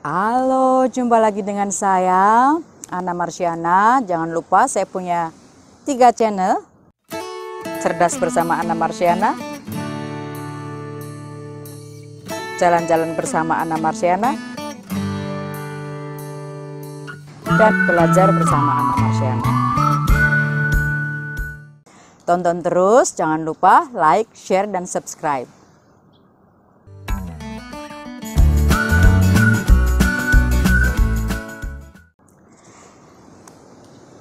Halo, jumpa lagi dengan saya, Anna Marsiana. Jangan lupa saya punya 3 channel. Cerdas bersama Anna Marsiana, Jalan-jalan bersama Anna Marsiana, dan Belajar bersama Anna Marsiana. Tonton terus, jangan lupa like, share, dan subscribe.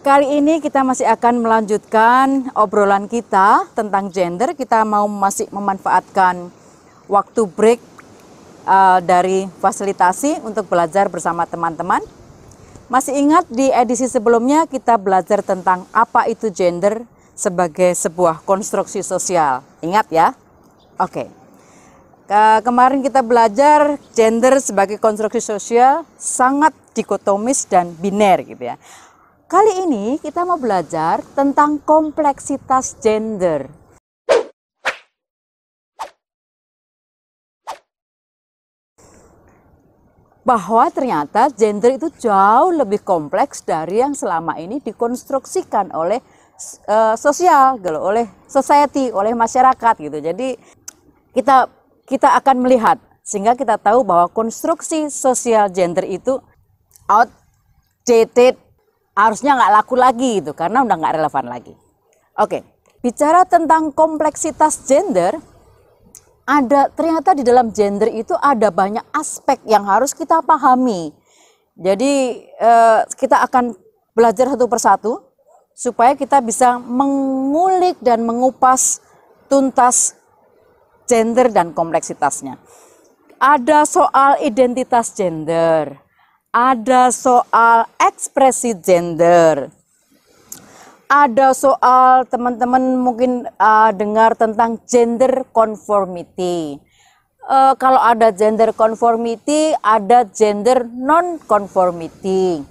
Kali ini kita masih akan melanjutkan obrolan kita tentang gender. Kita masih memanfaatkan waktu break dari fasilitasi untuk belajar bersama teman-teman. Masih ingat di edisi sebelumnya kita belajar tentang apa itu gender sebagai sebuah konstruksi sosial. Ingat ya? Oke. Kemarin kita belajar gender sebagai konstruksi sosial sangat dikotomis dan biner gitu ya. Kali ini kita mau belajar tentang kompleksitas gender. Bahwa ternyata gender itu jauh lebih kompleks dari yang selama ini dikonstruksikan oleh sosial, oleh society, oleh masyarakat gitu. Jadi kita akan melihat sehingga kita tahu bahwa konstruksi sosial gender itu outdated, harusnya nggak laku lagi gitu, karena udah nggak relevan lagi. Oke, bicara tentang kompleksitas gender, ternyata di dalam gender itu ada banyak aspek yang harus kita pahami. Jadi kita akan belajar satu persatu supaya kita bisa mengulik dan mengupas tuntas gender dan kompleksitasnya. Ada soal identitas gender. Ada soal ekspresi gender, ada soal teman-teman mungkin dengar tentang gender conformity. Kalau ada gender conformity, ada gender non-conformity.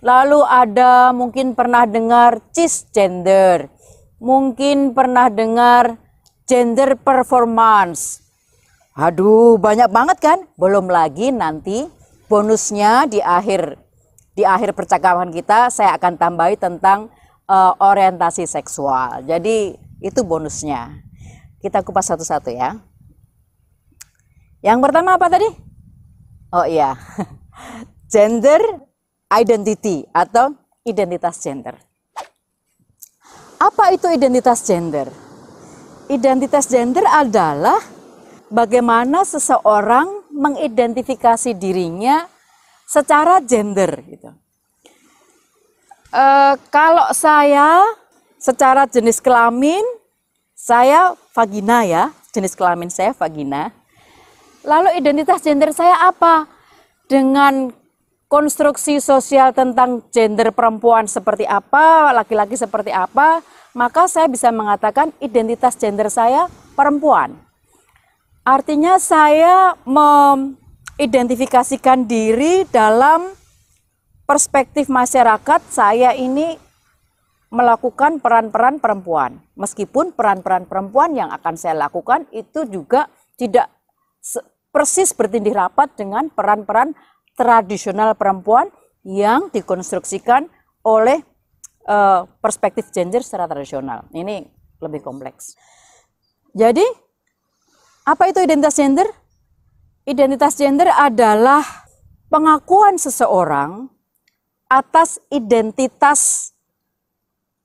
Lalu ada mungkin pernah dengar cisgender, mungkin pernah dengar gender performance. Aduh, banyak banget kan? Belum lagi nanti bonusnya di akhir percakapan kita saya akan tambahi tentang orientasi seksual. Jadi itu bonusnya. Kita kupas satu-satu ya. Yang pertama apa tadi? Oh iya. Gender identity atau identitas gender. Apa itu identitas gender? Identitas gender adalah bagaimana seseorang mengidentifikasi dirinya secara gender gitu. Kalau saya secara jenis kelamin, saya vagina ya, jenis kelamin saya vagina. Lalu identitas gender saya apa? Dengan konstruksi sosial tentang gender perempuan seperti apa, laki-laki seperti apa, maka saya bisa mengatakan identitas gender saya perempuan. Artinya saya mengidentifikasikan diri dalam perspektif masyarakat, saya ini melakukan peran-peran perempuan. Meskipun peran-peran perempuan yang akan saya lakukan itu juga tidak persis bertindih rapat dengan peran-peran tradisional perempuan yang dikonstruksikan oleh perspektif gender secara tradisional. Ini lebih kompleks. Jadi, apa itu identitas gender? Identitas gender adalah pengakuan seseorang atas identitas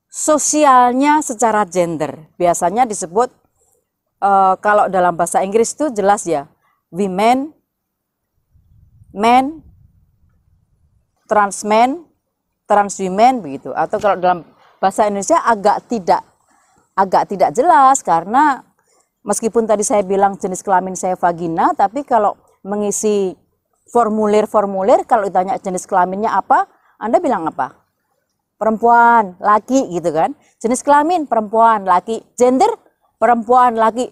sosialnya secara gender. Biasanya disebut, kalau dalam bahasa Inggris itu jelas ya, women, men, trans women begitu. Atau kalau dalam bahasa Indonesia agak tidak jelas karena meskipun tadi saya bilang jenis kelamin saya vagina, tapi kalau mengisi formulir kalau ditanya jenis kelaminnya apa, Anda bilang apa? Perempuan, laki gitu kan. Jenis kelamin perempuan, laki. Gender perempuan, laki.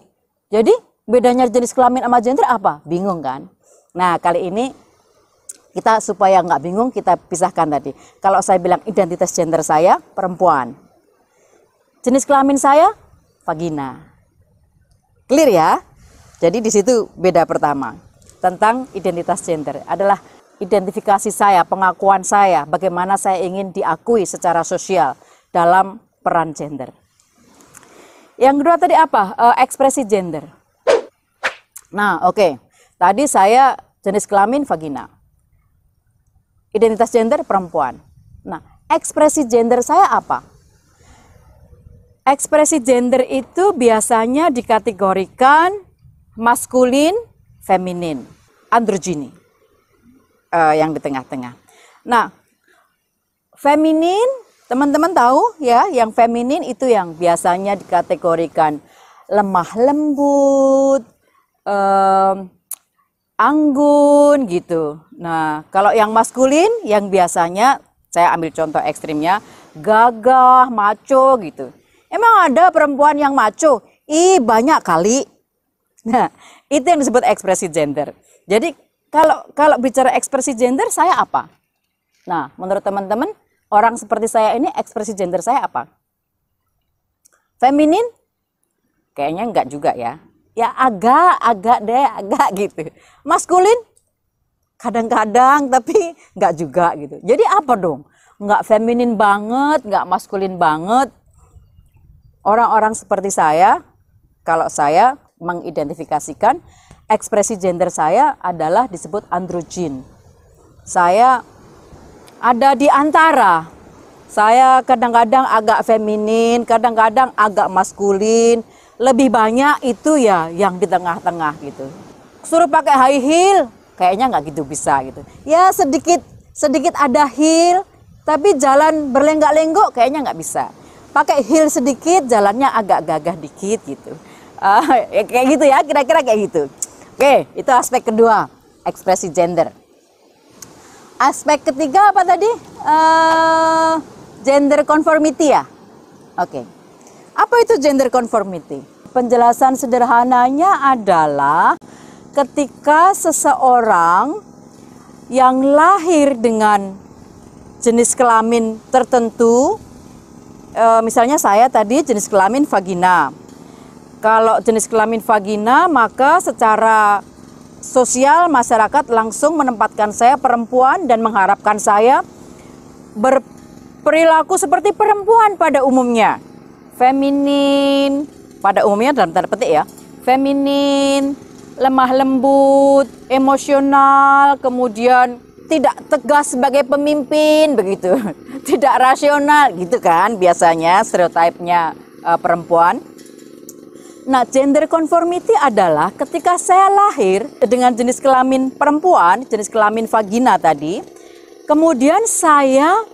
Jadi bedanya jenis kelamin sama gender apa? Bingung kan? Nah, kali ini kita supaya nggak bingung kita pisahkan tadi. Kalau saya bilang identitas gender saya perempuan. Jenis kelamin saya vagina. Clear ya? Jadi di situ beda pertama tentang identitas gender adalah identifikasi saya, pengakuan saya, bagaimana saya ingin diakui secara sosial dalam peran gender. Yang kedua tadi apa? Ekspresi gender. Nah, oke. Tadi saya jenis kelamin vagina. Identitas gender perempuan. Nah, ekspresi gender saya apa? Ekspresi gender itu biasanya dikategorikan maskulin, feminin, androgini. Yang di tengah-tengah. Nah, feminin, teman-teman tahu ya, yang feminin itu yang biasanya dikategorikan lemah lembut, anggun gitu. Nah, kalau yang maskulin yang biasanya saya ambil contoh ekstrimnya gagah, maco gitu. Emang ada perempuan yang maco? Ih, banyak kali. Nah, itu yang disebut ekspresi gender. Jadi kalau bicara ekspresi gender saya apa? Nah, menurut teman-teman, orang seperti saya ini ekspresi gender saya apa? Feminin? Kayaknya enggak juga ya. Ya agak gitu. Maskulin? Kadang-kadang tapi enggak juga gitu. Jadi apa dong? Enggak feminin banget, enggak maskulin banget. Orang-orang seperti saya, kalau saya mengidentifikasikan ekspresi gender saya adalah disebut androgin. Saya ada di antara. Saya kadang-kadang agak feminin, kadang-kadang agak maskulin. Lebih banyak itu ya yang di tengah-tengah gitu. Suruh pakai high heel, kayaknya nggak gitu bisa gitu. Ya sedikit ada heel, tapi jalan berlenggak-lenggok kayaknya nggak bisa. Pakai heel sedikit, jalannya agak gagah dikit gitu. Ya, kayak gitu ya, kira-kira kayak gitu. Oke, itu aspek kedua, ekspresi gender. Aspek ketiga apa tadi? Gender conformity ya? Oke. Apa itu gender conformity? Penjelasan sederhananya adalah ketika seseorang yang lahir dengan jenis kelamin tertentu, misalnya saya tadi jenis kelamin vagina. Kalau jenis kelamin vagina, maka secara sosial masyarakat langsung menempatkan saya perempuan dan mengharapkan saya berperilaku seperti perempuan pada umumnya. Feminin, pada umumnya dalam tanda petik ya. Feminin, lemah lembut, emosional, kemudian tidak tegas sebagai pemimpin begitu, tidak rasional gitu kan biasanya stereotipnya perempuan. Nah, gender conformity adalah ketika saya lahir dengan jenis kelamin perempuan, jenis kelamin vagina tadi, kemudian saya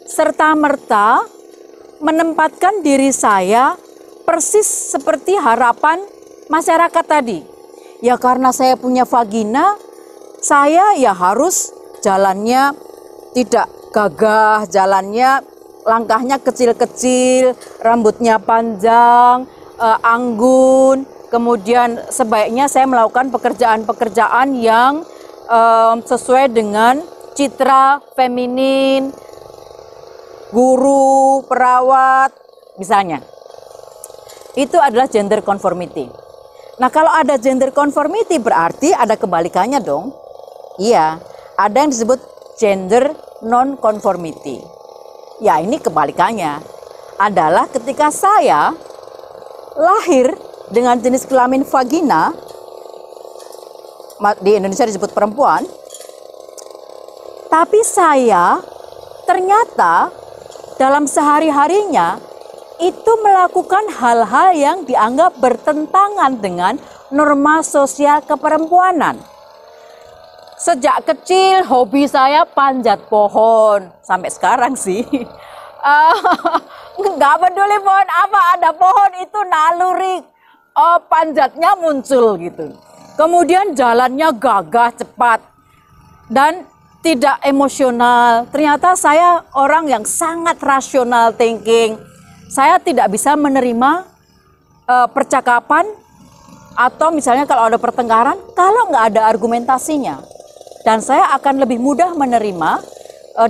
serta-merta menempatkan diri saya persis seperti harapan masyarakat tadi. Ya karena saya punya vagina, saya ya harus jalannya tidak gagah, jalannya langkahnya kecil-kecil, rambutnya panjang, anggun. Kemudian sebaiknya saya melakukan pekerjaan-pekerjaan yang sesuai dengan citra feminin, guru, perawat, misalnya. Itu adalah gender conformity. Nah, kalau ada gender conformity berarti ada kebalikannya dong. Iya, ada yang disebut gender non-conformity. Ya, ini kebalikannya. Adalah ketika saya lahir dengan jenis kelamin vagina, di Indonesia disebut perempuan, tapi saya ternyata dalam sehari-harinya itu melakukan hal-hal yang dianggap bertentangan dengan norma sosial keperempuanan. Sejak kecil hobi saya panjat pohon, sampai sekarang sih. Nggak peduli pohon apa, ada pohon itu naluri panjatnya muncul gitu. Kemudian jalannya gagah, cepat, dan tidak emosional. Ternyata saya orang yang sangat rasional thinking. Saya tidak bisa menerima percakapan atau misalnya kalau ada pertengkaran, kalau nggak ada argumentasinya. Dan saya akan lebih mudah menerima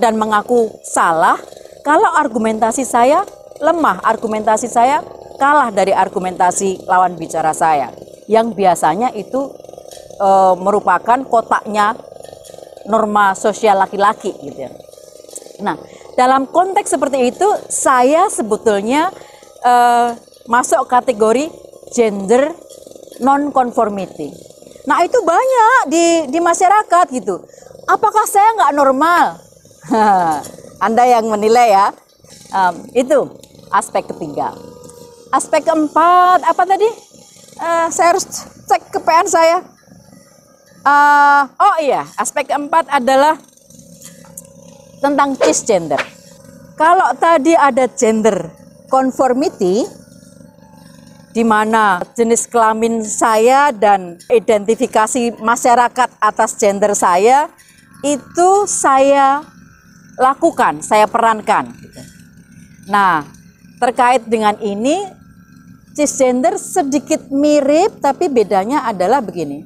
dan mengaku salah kalau argumentasi saya lemah, argumentasi saya kalah dari argumentasi lawan bicara saya. Yang biasanya itu merupakan kotaknya norma sosial laki-laki gitu ya. Nah, dalam konteks seperti itu saya sebetulnya masuk kategori gender non-conformity. Nah, itu banyak di masyarakat gitu. Apakah saya nggak normal? Anda yang menilai ya. Itu aspek ketiga. Aspek keempat apa tadi? Saya harus cek ke PN saya. Oh iya, aspek keempat adalah tentang cisgender. Kalau tadi ada gender conformity, di mana jenis kelamin saya dan identifikasi masyarakat atas gender saya itu saya lakukan, saya perankan. Nah, terkait dengan ini, cisgender sedikit mirip, tapi bedanya adalah begini,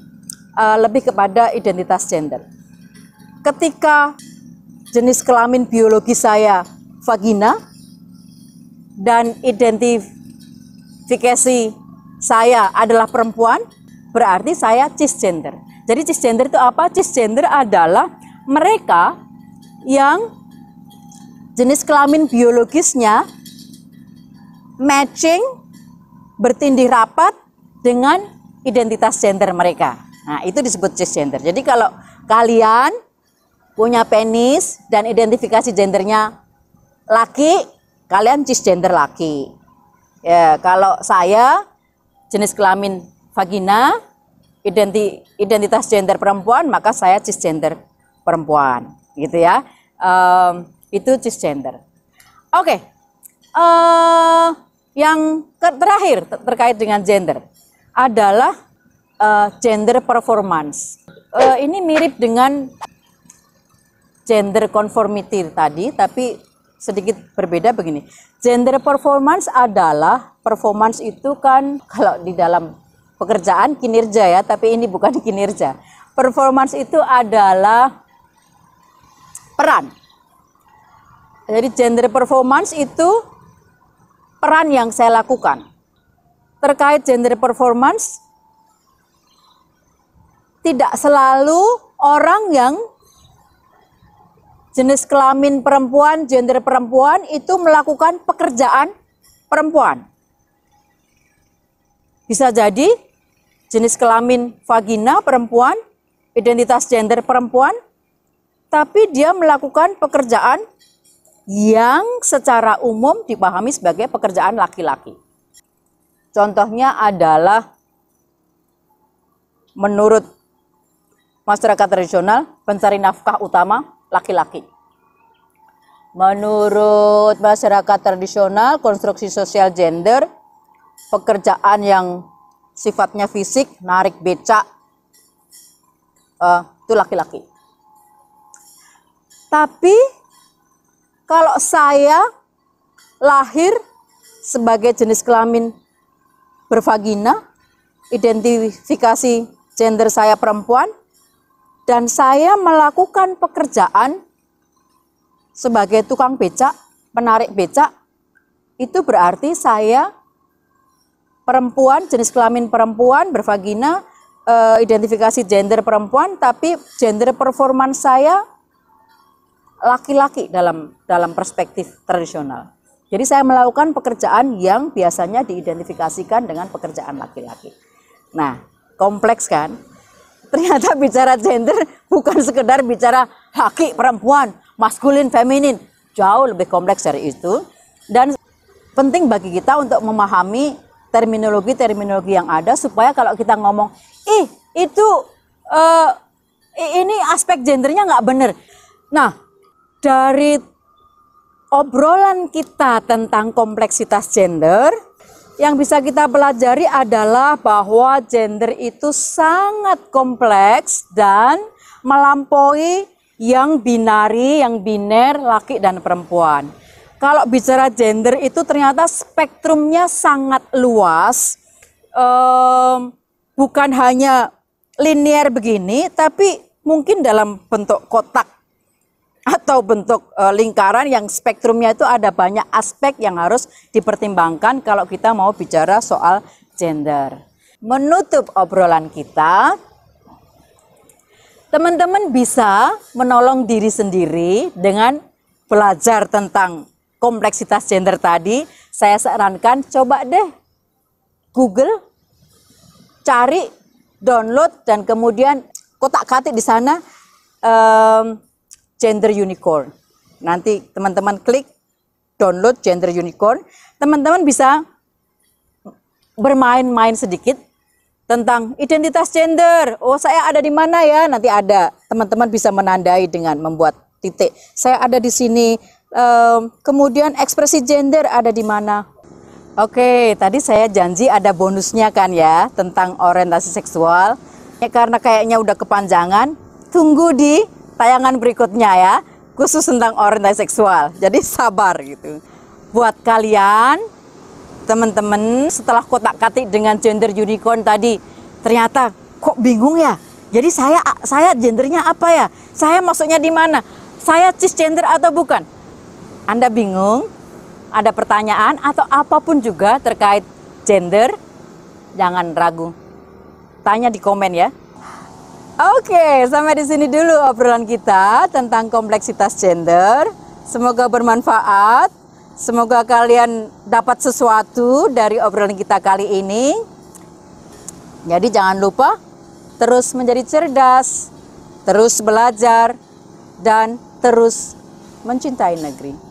lebih kepada identitas gender. Ketika jenis kelamin biologi saya vagina dan identifikasi saya adalah perempuan, berarti saya cisgender. Jadi cisgender itu apa? Cisgender adalah mereka yang jenis kelamin biologisnya matching, bertindih rapat dengan identitas gender mereka. Nah, itu disebut cisgender. Jadi kalau kalian punya penis dan identifikasi gendernya laki, kalian cisgender laki. Ya, kalau saya jenis kelamin vagina, identitas gender perempuan, maka saya cisgender perempuan, gitu ya. Itu cisgender. Oke. Yang terakhir terkait dengan gender adalah gender performance. Ini mirip dengan gender conformity tadi, tapi sedikit berbeda begini. Gender performance adalah, performance itu kan kalau di dalam pekerjaan kinerja ya, tapi ini bukan kinerja. Performance itu adalah peran. Jadi gender performance itu peran yang saya lakukan. Terkait gender performance, tidak selalu orang yang jenis kelamin perempuan, gender perempuan itu melakukan pekerjaan perempuan. Bisa jadi jenis kelamin vagina perempuan, identitas gender perempuan, tapi dia melakukan pekerjaan yang secara umum dipahami sebagai pekerjaan laki-laki. Contohnya adalah menurut masyarakat tradisional pencari nafkah utama laki-laki. Menurut masyarakat tradisional konstruksi sosial gender, pekerjaan yang sifatnya fisik, narik becak, itu laki-laki. Tapi kalau saya lahir sebagai jenis kelamin bervagina, identifikasi gender saya perempuan, dan saya melakukan pekerjaan sebagai tukang becak, penarik becak, itu berarti saya perempuan, jenis kelamin perempuan, bervagina, identifikasi gender perempuan, tapi gender performance saya laki-laki dalam perspektif tradisional. Jadi saya melakukan pekerjaan yang biasanya diidentifikasikan dengan pekerjaan laki-laki. Nah, kompleks kan? Ternyata bicara gender bukan sekedar bicara laki, perempuan, maskulin, feminin. Jauh lebih kompleks dari itu. Dan penting bagi kita untuk memahami terminologi-terminologi yang ada supaya kalau kita ngomong, ini aspek gendernya nggak benar. Nah, dari obrolan kita tentang kompleksitas gender, yang bisa kita pelajari adalah bahwa gender itu sangat kompleks dan melampaui yang binari, yang biner, laki dan perempuan. Kalau bicara gender itu ternyata spektrumnya sangat luas, bukan hanya linear begini, tapi mungkin dalam bentuk kotak atau bentuk lingkaran yang spektrumnya itu ada banyak aspek yang harus dipertimbangkan kalau kita mau bicara soal gender. Menutup obrolan kita, Teman-teman bisa menolong diri sendiri dengan belajar tentang kompleksitas gender tadi. Saya sarankan coba deh Google, cari, download, dan kemudian kotak-katik di sana gender unicorn. Nanti teman-teman klik download gender unicorn. Teman-teman bisa bermain-main sedikit tentang identitas gender. Oh, saya ada di mana ya? Nanti ada. Teman-teman bisa menandai dengan membuat titik. Saya ada di sini. Kemudian ekspresi gender ada di mana? Oke, tadi saya janji ada bonusnya kan ya tentang orientasi seksual. Ya, karena kayaknya udah kepanjangan, tunggu di tayangan berikutnya ya, khusus tentang orientasi seksual. Jadi sabar gitu. Buat kalian, teman-teman, setelah kotak-katik dengan gender unicorn tadi, ternyata kok bingung ya? Jadi saya gendernya apa ya? Saya masuknya di mana? Saya cisgender atau bukan? Anda bingung? Ada pertanyaan atau apapun juga terkait gender? Jangan ragu. Tanya di komen ya. Oke, sampai di sini dulu obrolan kita tentang kompleksitas gender. Semoga bermanfaat. Semoga kalian dapat sesuatu dari obrolan kita kali ini. Jadi jangan lupa terus menjadi cerdas, terus belajar, dan terus mencintai negeri.